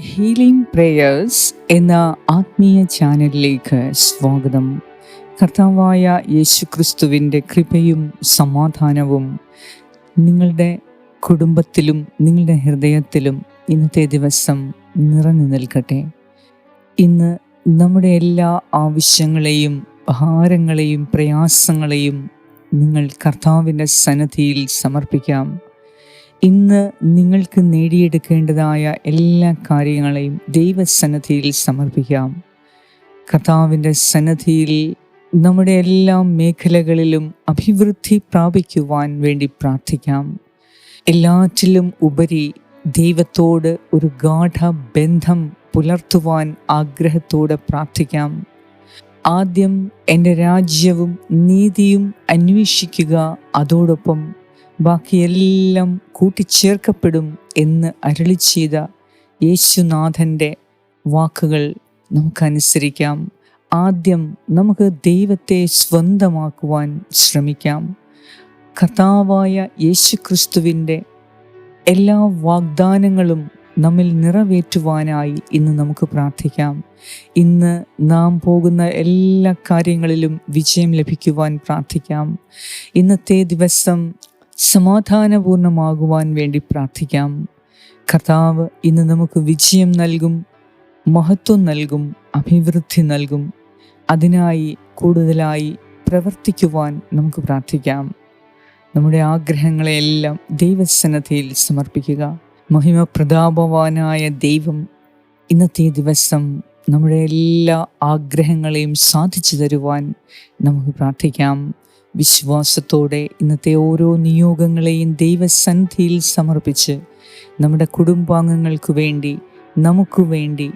Healing prayers എന്ന ആത്മീയ ചാനലിലേക്ക് സ്വാഗതം. കർത്താവായ യേശുക്രിസ്തുവിൻ്റെ കൃപയും സമാധാനവും നിങ്ങളുടെ കുടുംബത്തിലും നിങ്ങളുടെ ഹൃദയത്തിലും ഇന്നത്തെ ദിവസം നിറഞ്ഞു നിൽക്കട്ടെ. ഇന്ന് നമ്മുടെ എല്ലാ ആവശ്യങ്ങളെയും ഭാരങ്ങളെയും പ്രയാസങ്ങളെയും നിങ്ങൾ കർത്താവിൻ്റെ സന്നിധിയിൽ സമർപ്പിക്കാം. ഇന്ന് നിങ്ങൾക്ക് നേടിയെടുക്കേണ്ടതായ എല്ലാ കാര്യങ്ങളെയും ദൈവസന്നിധിയിൽ സമർപ്പിക്കാം. കർത്താവിൻ്റെ സന്നിധിയിൽ നമ്മുടെ എല്ലാ മേഖലകളിലും അഭിവൃദ്ധി പ്രാപിക്കുവാൻ വേണ്ടി പ്രാർത്ഥിക്കാം. എല്ലാറ്റിലും ഉപരി ദൈവത്തോട് ഒരു ഗാഢ ബന്ധം പുലർത്തുവാൻ ആഗ്രഹത്തോടെ പ്രാർത്ഥിക്കാം. ആദ്യം എൻ്റെ രാജ്യവും നീതിയും അന്വേഷിക്കുക, അതോടൊപ്പം ബാക്കിയെല്ലാം കൂട്ടിച്ചേർക്കപ്പെടും എന്ന് അരുളി ചെയ്ത യേശുനാഥൻ്റെ വാക്കുകൾ നമുക്കനുസരിക്കാം. ആദ്യം നമുക്ക് ദൈവത്തെ സ്വന്തമാക്കുവാൻ ശ്രമിക്കാം. കർത്താവായ യേശുക്രിസ്തുവിൻ്റെ എല്ലാ വാഗ്ദാനങ്ങളും നമ്മിൽ നിറവേറ്റുവാനായി ഇന്ന് നമുക്ക് പ്രാർത്ഥിക്കാം. ഇന്ന് നാം പോകുന്ന എല്ലാ കാര്യങ്ങളിലും വിജയം ലഭിക്കുവാൻ പ്രാർത്ഥിക്കാം. ഇന്നത്തെ ദിവസം സമാധാനപൂർണമാകുവാൻ വേണ്ടി പ്രാർത്ഥിക്കാം. കർത്താവ് ഇന്ന് നമുക്ക് വിജയം നൽകും, മഹത്വം നൽകും, അഭിവൃദ്ധി നൽകും. അതിനായി കൂടുതലായി പ്രവർത്തിക്കുവാൻ നമുക്ക് പ്രാർത്ഥിക്കാം. നമ്മുടെ ആഗ്രഹങ്ങളെയെല്ലാം ദൈവസന്നിധിയിൽ സമർപ്പിക്കുക. മഹിമപ്രതാപവാനായ ദൈവം ഇന്നത്തെ ദിവസം നമ്മുടെ എല്ലാ ആഗ്രഹങ്ങളെയും സാധിച്ചു തരുവാൻ നമുക്ക് പ്രാർത്ഥിക്കാം. വിശ്വാസത്തോടെ ഇന്നത്തെ ഓരോ നിയോഗങ്ങളെയും ദൈവസന്നിധിയിൽ സമർപ്പിച്ച് നമ്മുടെ കുടുംബാംഗങ്ങൾക്ക് വേണ്ടി, നമുക്ക് വേണ്ടി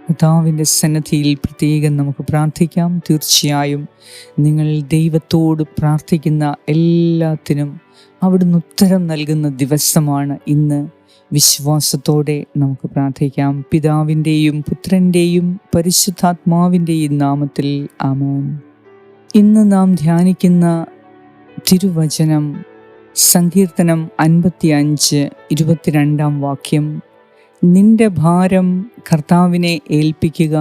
കർത്താവിൻ്റെ സന്നിധിയിൽ പ്രത്യേകം നമുക്ക് പ്രാർത്ഥിക്കാം. തീർച്ചയായും നിങ്ങൾ ദൈവത്തോട് പ്രാർത്ഥിക്കുന്ന എല്ലാത്തിനും അവിടുന്ന് ഉത്തരം നൽകുന്ന ദിവസമാണ് ഇന്ന്. വിശ്വാസത്തോടെ നമുക്ക് പ്രാർത്ഥിക്കാം. പിതാവിൻ്റെയും പുത്രൻ്റെയും പരിശുദ്ധാത്മാവിൻ്റെയും നാമത്തിൽ ആമേൻ. ഇന്ന് നാം ധ്യാനിക്കുന്ന തിരുവചനം സങ്കീർത്തനം 55:22 വാക്യം. നിന്റെ ഭാരം കർത്താവിനെ ഏൽപ്പിക്കുക,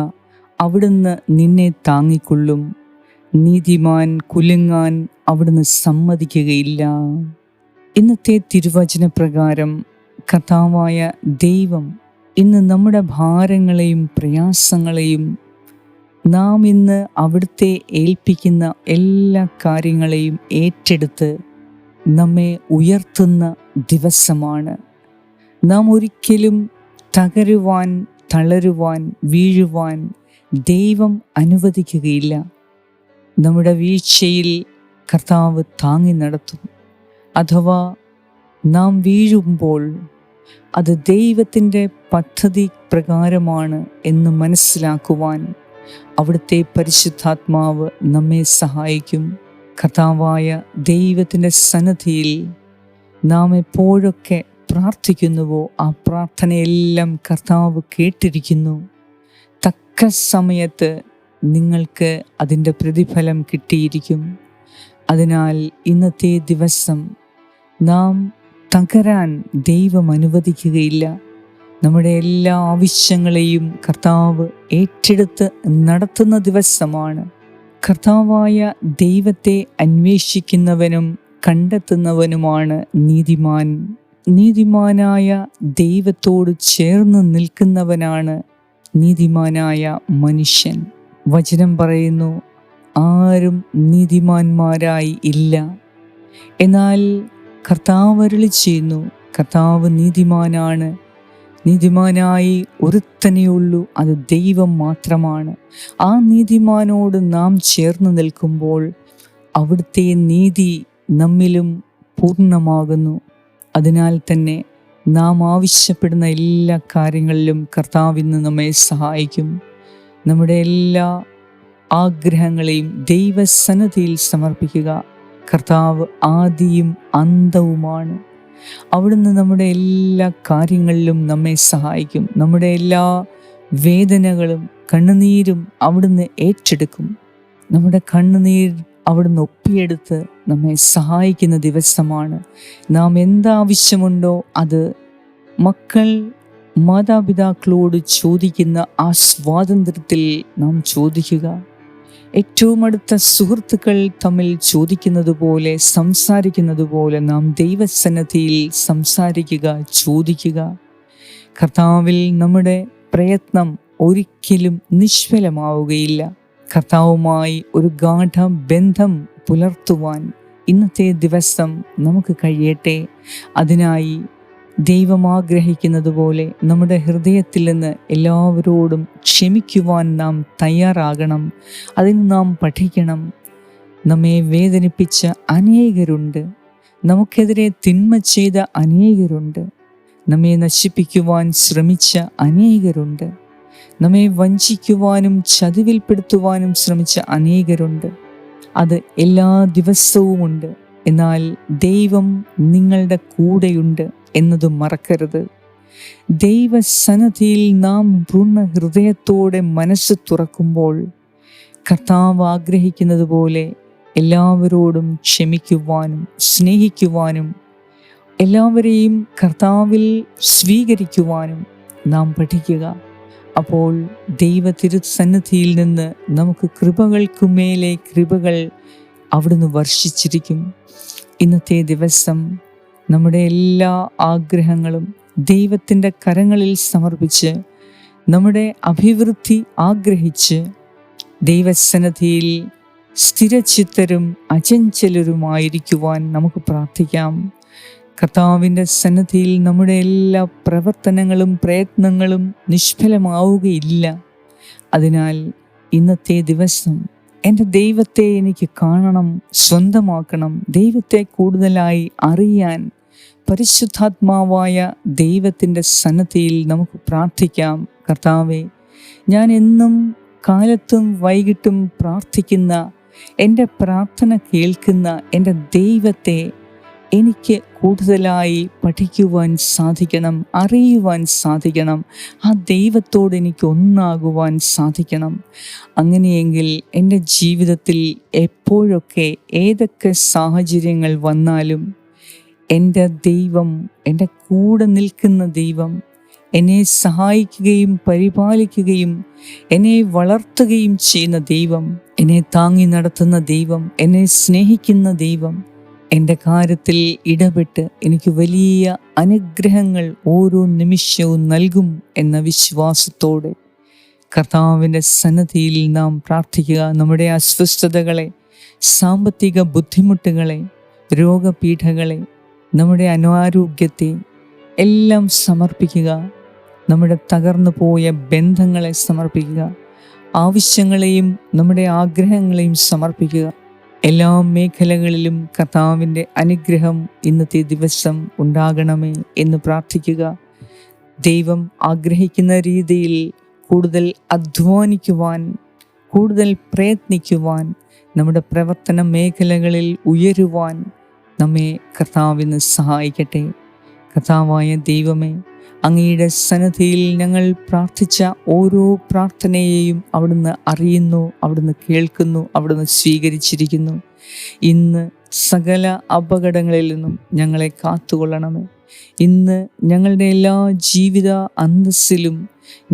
അവിടുന്ന് നിന്നെ താങ്ങിക്കൊള്ളും. നീതിമാൻ കുലുങ്ങാൻ അവിടുന്ന് സമ്മതിക്കുകയില്ല. ഇന്നത്തെ തിരുവചന പ്രകാരം കർത്താവായ ദൈവം ഇന്ന് നമ്മുടെ ഭാരങ്ങളെയും പ്രയാസങ്ങളെയും നാം ഇന്ന് അവിടുത്തെ ഏൽപ്പിക്കുന്ന എല്ലാ കാര്യങ്ങളെയും ഏറ്റെടുത്ത് നമ്മെ ഉയർത്തുന്ന ദിവസമാണ്. നാം ഒരിക്കലും തകരുവാൻ, തളരുവാൻ, വീഴുവാൻ ദൈവം അനുവദിക്കുകയില്ല. നമ്മുടെ വീഴ്ചയിൽ കർത്താവ് താങ്ങി നടത്തും. അഥവാ നാം വീഴുമ്പോൾ അത് ദൈവത്തിൻ്റെ പദ്ധതി പ്രകാരമാണ് എന്ന് മനസ്സിലാക്കുവാൻ അവിടുത്തെ പരിശുദ്ധാത്മാവ് നമ്മെ സഹായിക്കും. കർത്താവായ ദൈവത്തിൻ്റെ സന്നിധിയിൽ നാം എപ്പോഴൊക്കെ പ്രാർത്ഥിക്കുന്നുവോ ആ പ്രാർത്ഥനയെല്ലാം കർത്താവ് കേട്ടിരിക്കുന്നു. തക്ക സമയത്ത് നിങ്ങൾക്ക് അതിൻ്റെ പ്രതിഫലം കിട്ടിയിരിക്കും. അതിനാൽ ഇന്നത്തെ ദിവസം നാം തകരാൻ ദൈവം അനുവദിക്കുകയില്ല. നമ്മുടെ എല്ലാ ആവശ്യങ്ങളെയും കർത്താവ് ഏറ്റെടുത്ത് നടത്തുന്ന ദിവസമാണ്. കർത്താവായ ദൈവത്തെ അന്വേഷിക്കുന്നവനും കണ്ടെത്തുന്നവനുമാണ് നീതിമാൻ. നീതിമാനായ ദൈവത്തോട് ചേർന്ന് നിൽക്കുന്നവനാണ് നീതിമാനായ മനുഷ്യൻ. വചനം പറയുന്നു, ആരും നീതിമാന്മാരായി ഇല്ല. എന്നാൽ കർത്താവ് അരുളി ചെയ്യുന്നു, കർത്താവ് നീതിമാനാണ്. നീതിമാനായി ഒരുത്തനെയുള്ളൂ, അത് ദൈവം മാത്രമാണ്. ആ നീതിമാനോട് നാം ചേർന്ന് നിൽക്കുമ്പോൾ അവിടുത്തെ നീതി നമ്മിലും പൂർണ്ണമാകുന്നു. അതിനാൽ തന്നെ നാം ആവശ്യപ്പെടുന്ന എല്ലാ കാര്യങ്ങളിലും കർത്താവ് ഇന്ന് നമ്മെ സഹായിക്കും. നമ്മുടെ എല്ലാ ആഗ്രഹങ്ങളെയും ദൈവസന്നിധിയിൽ സമർപ്പിക്കുക. കർത്താവ് ആദിയും അന്തവുമാണ്. അവിടുന്ന് നമ്മുടെ എല്ലാ കാര്യങ്ങളിലും നമ്മെ സഹായിക്കും. നമ്മുടെ എല്ലാ വേദനകളും കണ്ണുനീരും അവിടുന്ന് ഏറ്റെടുക്കും. നമ്മുടെ കണ്ണുനീർ അവിടുന്ന് ഒപ്പിയെടുത്ത് നമ്മെ സഹായിക്കുന്ന ദിവസമാണ്. നാം എന്താവശ്യമുണ്ടോ അത് മക്കൾ മാതാപിതാക്കളോട് ചോദിക്കുന്ന ആ സ്വാതന്ത്ര്യത്തിൽ നാം ചോദിക്കുക. ഏറ്റവും അടുത്ത സുഹൃത്തുക്കൾ തമ്മിൽ ചോദിക്കുന്നത് പോലെ, സംസാരിക്കുന്നത് പോലെ നാം ദൈവസന്നിധിയിൽ സംസാരിക്കുക, ചോദിക്കുക. കർത്താവിൽ നമ്മുടെ പ്രയത്നം ഒരിക്കലും നിഷ്ഫലമാവുകയില്ല. കർത്താവുമായി ഒരു ഗാഢ ബന്ധം പുലർത്തുവാൻ ഇന്നത്തെ ദിവസം നമുക്ക് കഴിയട്ടെ. അതിനായി ദൈവം ആഗ്രഹിക്കുന്നത് പോലെ നമ്മുടെ ഹൃദയത്തിൽ നിന്ന് എല്ലാവരോടും ക്ഷമിക്കുവാൻ നാം തയ്യാറാകണം. അതിന് നാം പഠിക്കണം. നമ്മെ വേദനിപ്പിച്ച അനേകരുണ്ട്, നമുക്കെതിരെ തിന്മ ചെയ്ത അനേകരുണ്ട്, നമ്മെ നശിപ്പിക്കുവാൻ ശ്രമിച്ച അനേകരുണ്ട്, നമ്മെ വഞ്ചിക്കുവാനും ചതിവിൽപ്പെടുത്തുവാനും ശ്രമിച്ച അനേകരുണ്ട്. അത് എല്ലാ ദിവസവുമുണ്ട്. എന്നാൽ ദൈവം നിങ്ങളുടെ കൂടെയുണ്ട് എന്നത് മറക്കരുത്. ദൈവസന്നിധിയിൽ നാം പൂർണ്ണ ഹൃദയത്തോടെ മനസ്സ് തുറക്കുമ്പോൾ കർത്താവ് ആഗ്രഹിക്കുന്നത് പോലെ എല്ലാവരോടും ക്ഷമിക്കുവാനും സ്നേഹിക്കുവാനും എല്ലാവരെയും കർത്താവിൽ സ്വീകരിക്കുവാനും നാം പഠിക്കുക. അപ്പോൾ ദൈവ തിരുസന്നിധിയിൽ നിന്ന് നമുക്ക് കൃപകൾക്കുമേലെ കൃപകൾ അവിടുന്ന് വർഷിച്ചിരിക്കും. ഇന്നത്തെ ദിവസം നമ്മുടെ എല്ലാ ആഗ്രഹങ്ങളും ദൈവത്തിൻ്റെ കരങ്ങളിൽ സമർപ്പിച്ച് നമ്മുടെ അഭിവൃദ്ധി ആഗ്രഹിച്ച് ദൈവസന്നിധിയിൽ സ്ഥിരചിത്തരും അചഞ്ചലരുമായിരിക്കുവാൻ നമുക്ക് പ്രാർത്ഥിക്കാം. കർത്താവിൻ്റെ സന്നിധിയിൽ നമ്മുടെ എല്ലാ പ്രവർത്തനങ്ങളും പ്രയത്നങ്ങളും നിഷ്ഫലമാവുകയില്ല. അതിനാൽ ഇന്നത്തെ ദിവസം എൻ്റെ ദൈവത്തെ എനിക്ക് കാണണം, സ്വന്തമാക്കണം, ദൈവത്തെ കൂടുതലായി അറിയാൻ പരിശുദ്ധാത്മാവായ ദൈവത്തിൻ്റെ സന്നിധിയിൽ നമുക്ക് പ്രാർത്ഥിക്കാം. കർത്താവേ, ഞാൻ എന്നും കാലത്തും വൈകിട്ടും പ്രാർത്ഥിക്കുന്ന, എൻ്റെ പ്രാർത്ഥന കേൾക്കുന്ന എൻ്റെ ദൈവത്തെ എനിക്ക് കൂടുതലായി പഠിക്കുവാൻ സാധിക്കണം, അറിയുവാൻ സാധിക്കണം. ആ ദൈവത്തോട് എനിക്ക് ഒന്നാകുവാൻ സാധിക്കണം. അങ്ങനെയെങ്കിൽ എൻ്റെ ജീവിതത്തിൽ എപ്പോഴൊക്കെ ഏതൊക്കെ സാഹചര്യങ്ങൾ വന്നാലും എൻ്റെ ദൈവം, എൻ്റെ കൂടെ നിൽക്കുന്ന ദൈവം, എന്നെ സഹായിക്കുകയും പരിപാലിക്കുകയും എന്നെ വളർത്തുകയും ചെയ്യുന്ന ദൈവം, എന്നെ താങ്ങി നടത്തുന്ന ദൈവം, എന്നെ സ്നേഹിക്കുന്ന ദൈവം എൻ്റെ കാര്യത്തിൽ ഇടപെട്ട് എനിക്ക് വലിയ അനുഗ്രഹങ്ങൾ ഓരോ നിമിഷവും നൽകും എന്ന വിശ്വാസത്തോടെ കർത്താവിൻ്റെ സന്നിധിയിൽ നാം പ്രാർത്ഥിക്കുക. നമ്മുടെ അസ്വസ്ഥതകളെ, സാമ്പത്തിക ബുദ്ധിമുട്ടുകളെ, രോഗപീഠകളെ, നമ്മുടെ അനാരോഗ്യത്തെ എല്ലാം സമർപ്പിക്കുക. നമ്മുടെ തകർന്നു പോയ ബന്ധങ്ങളെ സമർപ്പിക്കുക. ആവശ്യങ്ങളെയും നമ്മുടെ ആഗ്രഹങ്ങളെയും സമർപ്പിക്കുക. എല്ലാ മേഖലകളിലും കർത്താവിൻ്റെ അനുഗ്രഹം ഇന്നത്തെ ദിവസം ഉണ്ടാകണമേ എന്ന് പ്രാർത്ഥിക്കുക. ദൈവം ആഗ്രഹിക്കുന്ന രീതിയിൽ കൂടുതൽ അധ്വാനിക്കുവാൻ, കൂടുതൽ പ്രയത്നിക്കുവാൻ, നമ്മുടെ പ്രവർത്തന മേഖലകളിൽ ഉയരുവാൻ നമ്മെ കർത്താവിന് സഹായിക്കട്ടെ. കർത്താവായ ദൈവമേ, അങ്ങയുടെ സന്നിധിയിൽ ഞങ്ങൾ പ്രാർത്ഥിച്ച ഓരോ പ്രാർത്ഥനയെയും അവിടുന്ന് അറിയുന്നു, അവിടുന്ന് കേൾക്കുന്നു, അവിടുന്ന് സ്വീകരിച്ചിരിക്കുന്നു. ഇന്ന് സകല അപകടങ്ങളിൽ നിന്നും ഞങ്ങളെ കാത്തുകൊള്ളണമേ. ഇന്ന് ഞങ്ങളുടെ എല്ലാ ജീവിത അന്തസ്സിലും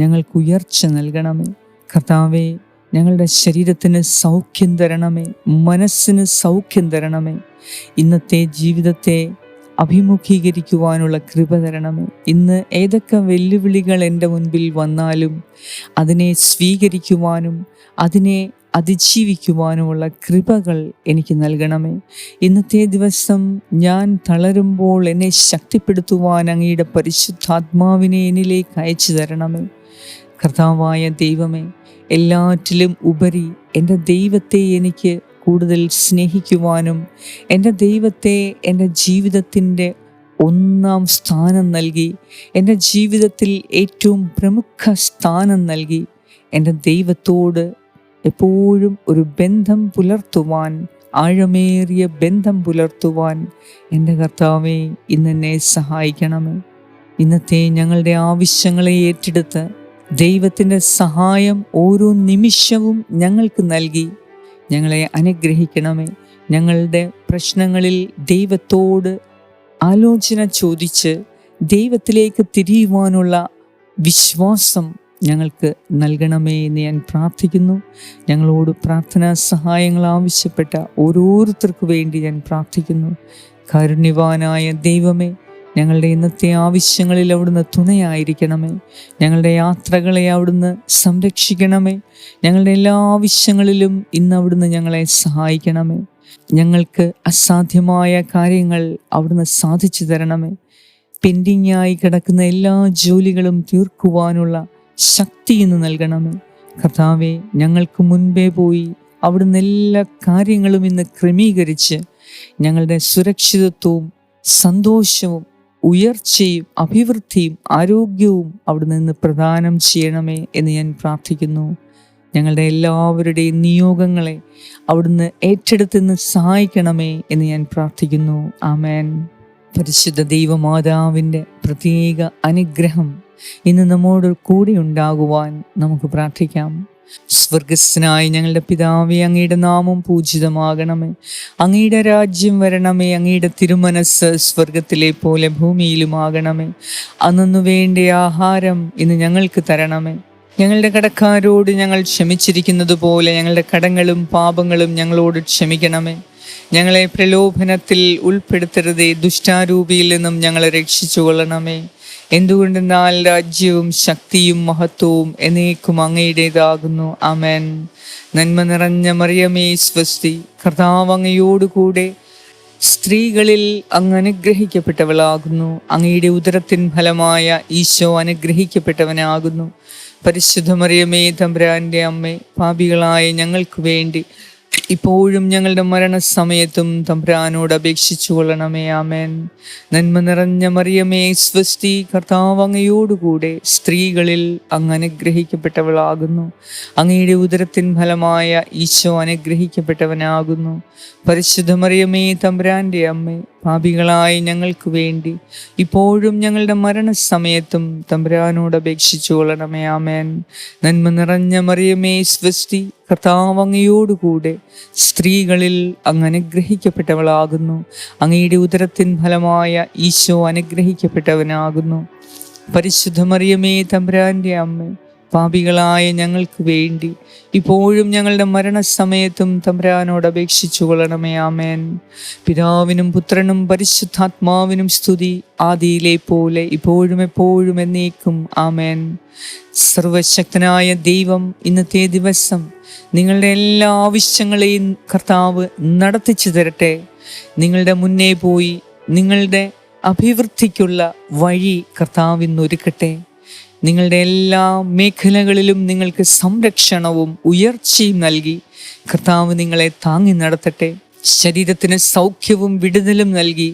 ഞങ്ങൾക്ക് ഉയർച്ച നൽകണമേ. കർത്താവേ, ഞങ്ങളുടെ ശരീരത്തിന് സൗഖ്യം തരണമേ, മനസ്സിന് സൗഖ്യം തരണമേ. ഇന്നത്തെ ജീവിതത്തെ അഭിമുഖീകരിക്കുവാനുള്ള കൃപ തരണമേ. ഇന്ന് ഏതൊക്കെ വെല്ലുവിളികൾ എൻ്റെ മുൻപിൽ വന്നാലും അതിനെ സ്വീകരിക്കുവാനും അതിനെ അതിജീവിക്കുവാനുമുള്ള കൃപകൾ എനിക്ക് നൽകണമേ. ഇന്നത്തെ ദിവസം ഞാൻ തളരുമ്പോൾ എന്നെ ശക്തിപ്പെടുത്തുവാൻ അങ്ങയുടെ പരിശുദ്ധാത്മാവിനെ എന്നിലേക്ക് അയച്ചു തരണമേ. കർത്താവായ ദൈവമേ, എല്ലാറ്റിലും ഉപരി എൻ്റെ ദൈവത്തെ എനിക്ക് കൂടുതൽ സ്നേഹിക്കുവാനും എൻ്റെ ദൈവത്തെ എൻ്റെ ജീവിതത്തിൻ്റെ ഒന്നാം സ്ഥാനം നൽകി, എൻ്റെ ജീവിതത്തിൽ ഏറ്റവും പ്രമുഖ സ്ഥാനം നൽകി എൻ്റെ ദൈവത്തോട് എപ്പോഴും ഒരു ബന്ധം പുലർത്തുവാൻ, ആഴമേറിയ ബന്ധം പുലർത്തുവാൻ എൻ്റെ കർത്താവേ ഇന്നെന്നെ സഹായിക്കണമേ. ഇന്നത്തെ ഞങ്ങളുടെ ആവശ്യങ്ങളെ ഏറ്റെടുത്ത് ദൈവത്തിൻ്റെ സഹായം ഓരോ നിമിഷവും ഞങ്ങൾക്ക് നൽകി ഞങ്ങളെ അനുഗ്രഹിക്കണമേ. ഞങ്ങളുടെ പ്രശ്നങ്ങളിൽ ദൈവത്തോട് ആലോചന ചോദിച്ച് ദൈവത്തിലേക്ക് തിരിയുവാനുള്ള വിശ്വാസം ഞങ്ങൾക്ക് നൽകണമേ എന്ന് ഞാൻ പ്രാർത്ഥിക്കുന്നു. ഞങ്ങളോട് പ്രാർത്ഥനാ സഹായങ്ങൾ ആവശ്യപ്പെട്ട ഓരോരുത്തർക്കു വേണ്ടി ഞാൻ പ്രാർത്ഥിക്കുന്നു. കാരുണ്യവാനായ ദൈവമേ, ഞങ്ങളുടെ ഇന്നത്തെ ആവശ്യങ്ങളിൽ അവിടുന്ന് തുണയായിരിക്കണമേ. ഞങ്ങളുടെ യാത്രകളെ അവിടുന്ന് സംരക്ഷിക്കണമേ. ഞങ്ങളുടെ എല്ലാ ആവശ്യങ്ങളിലും ഇന്ന് അവിടുന്ന് ഞങ്ങളെ സഹായിക്കണമേ. ഞങ്ങൾക്ക് അസാധ്യമായ കാര്യങ്ങൾ അവിടുന്ന് സാധിച്ചു തരണമേ. പെൻഡിങ്ങായി കിടക്കുന്ന എല്ലാ ജോലികളും തീർക്കുവാനുള്ള ശക്തി ഇന്ന് നൽകണമേ. കർത്താവേ, ഞങ്ങൾക്ക് മുൻപേ പോയി അവിടുന്ന് എല്ലാ കാര്യങ്ങളും ഇന്ന് ക്രമീകരിച്ച് ഞങ്ങളുടെ സുരക്ഷിതത്വവും സന്തോഷവും ഉയർച്ചയും അഭിവൃദ്ധിയും ആരോഗ്യവും അവിടുന്ന് ഇന്ന് പ്രദാനം ചെയ്യണമേ എന്ന് ഞാൻ പ്രാർത്ഥിക്കുന്നു. ഞങ്ങളുടെ എല്ലാവരുടെയും നിയോഗങ്ങളെ അവിടുന്ന് ഏറ്റെടുത്ത് സഹായിക്കണമേ എന്ന് ഞാൻ പ്രാർത്ഥിക്കുന്നു. ആമേൻ. പരിശുദ്ധ ദൈവമാതാവിൻ്റെ പ്രത്യേക അനുഗ്രഹം ഇന്ന് നമ്മോട് കൂടെ ഉണ്ടാകുവാൻ നമുക്ക് പ്രാർത്ഥിക്കാം. സ്വർഗസ്ഥനായ ഞങ്ങളുടെ പിതാവേ, അങ്ങയുടെ നാമം പൂജിതമാകണമേ. അങ്ങയുടെ രാജ്യം വരണമേ. അങ്ങയുടെ തിരുമനസ് സ്വർഗത്തിലെ പോലെ ഭൂമിയിലുമാകണമേ. അന്നു വേണ്ട ആഹാരം ഇന്ന് ഞങ്ങൾക്ക് തരണമേ. ഞങ്ങളുടെ കടക്കാരോട് ഞങ്ങൾ ക്ഷമിച്ചിരിക്കുന്നത് പോലെ ഞങ്ങളുടെ കടങ്ങളും പാപങ്ങളും ഞങ്ങളോട് ക്ഷമിക്കണമേ. ഞങ്ങളെ പ്രലോഭനത്തിൽ ഉൾപ്പെടുത്തരുതേ, ദുഷ്ടാരൂപിയിൽ നിന്നും ഞങ്ങളെ രക്ഷിച്ചു കൊള്ളണമേ. എന്തുകൊണ്ടെന്നാൽ രാജ്യവും ശക്തിയും മഹത്വവും എന്നേക്കും അങ്ങയുടേതാകുന്നു. ആമേൻ. നന്മ നിറഞ്ഞ മറിയമേ സ്വസ്തി, കർത്താവ് അങ്ങയോടുകൂടെ സ്ത്രീകളിൽ അങ്ങ് അനുഗ്രഹിക്കപ്പെട്ടവളാകുന്നു. അങ്ങയുടെ ഉദരത്തിൻ ഫലമായ ഈശോ അനുഗ്രഹിക്കപ്പെട്ടവനാകുന്നു. പരിശുദ്ധ മറിയമേ, തമ്പുരാന്റെ അമ്മേ, പാപികളായ ഞങ്ങൾക്ക് വേണ്ടി ഇപ്പോഴും ഞങ്ങളുടെ മരണസമയത്തും തമ്പുരാനോട് അപേക്ഷിച്ചു കൊള്ളണമേ. ആമേൻ. നന്മ നിറഞ്ഞ മറിയമേ സ്വസ്തി, കർത്താവ് അങ്ങയോടുകൂടെ സ്ത്രീകളിൽ അങ്ങ് അനുഗ്രഹിക്കപ്പെട്ടവളാകുന്നു. അങ്ങയുടെ ഉദരത്തിൻ ഫലമായ ഈശോ അനുഗ്രഹിക്കപ്പെട്ടവനാകുന്നു. പരിശുദ്ധ മറിയമേ, തമ്പുരാന്റെ അമ്മേ, പാപികളായ ഞങ്ങൾക്ക് വേണ്ടി ഇപ്പോഴും ഞങ്ങളുടെ മരണസമയത്തും തമ്പുരാനോട് അപേക്ഷിച്ചു കൊള്ളണമേ. ആമേൻ. നന്മ നിറഞ്ഞ മറിയമേ സ്വസ്തി, കർത്താവ് അങ്ങയോടുകൂടെ സ്ത്രീകളിൽ അങ്ങ് അനുഗ്രഹിക്കപ്പെട്ടവളാകുന്നു. അങ്ങയുടെ ഉദരത്തിൻ ഫലമായ ഈശോ അനുഗ്രഹിക്കപ്പെട്ടവനാകുന്നു. പരിശുദ്ധ മറിയമേ, തമ്പുരാന്റെ അമ്മേ, പാപികളായ ഞങ്ങൾക്ക് വേണ്ടി ഇപ്പോഴും ഞങ്ങളുടെ മരണസമയത്തും തമ്പുരാനോട് അപേക്ഷിച്ചു കൊള്ളണമേ. ആമേൻ. പിതാവിനും പുത്രനും പരിശുദ്ധാത്മാവിനും സ്തുതി, ആദിയിലെ പോലെ ഇപ്പോഴും എപ്പോഴും എന്നേക്കും. ആമേൻ. സർവശക്തനായ ദൈവം ഇന്നത്തെ ദിവസം നിങ്ങളുടെ എല്ലാ ആവശ്യങ്ങളെയും കർത്താവ് നടത്തിച്ചു തരട്ടെ. നിങ്ങളുടെ മുന്നേ പോയി നിങ്ങളുടെ അഭിവൃദ്ധിക്കുള്ള വഴി കർത്താവ് ഇന്നൊരുക്കട്ടെ. നിങ്ങളുടെ എല്ലാ മേഖലകളിലും നിങ്ങൾക്ക് സംരക്ഷണവും ഉയർച്ചയും നൽകി കർത്താവ് നിങ്ങളെ താങ്ങി നടത്തട്ടെ. ശരീരത്തിന് സൗഖ്യവും വിടുതലും നൽകി,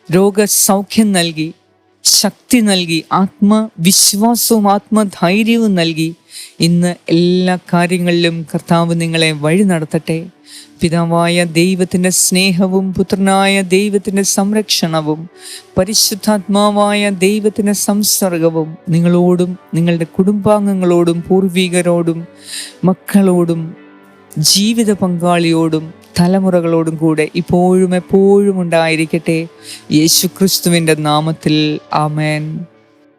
രോഗസൗഖ്യം നൽകി, ശക്തി നൽകി, ആത്മവിശ്വാസവും ആത്മധൈര്യവും നൽകി ഇന്ന് എല്ലാ കാര്യങ്ങളിലും കർത്താവ് നിങ്ങളെ വഴി നടത്തട്ടെ. പിതാവായ ദൈവത്തിൻ്റെ സ്നേഹവും പുത്രനായ ദൈവത്തിൻ്റെ സംരക്ഷണവും പരിശുദ്ധാത്മാവായ ദൈവത്തിൻ്റെ സംസർഗവും നിങ്ങളോടും നിങ്ങളുടെ കുടുംബാംഗങ്ങളോടും പൂർവികരോടും മക്കളോടും ജീവിത പങ്കാളിയോടും തലമുറകളോടും കൂടെ ഇപ്പോഴും എപ്പോഴും ഉണ്ടായിരിക്കട്ടെ. യേശുക്രിസ്തുവിൻ്റെ നാമത്തിൽ. ആമേൻ.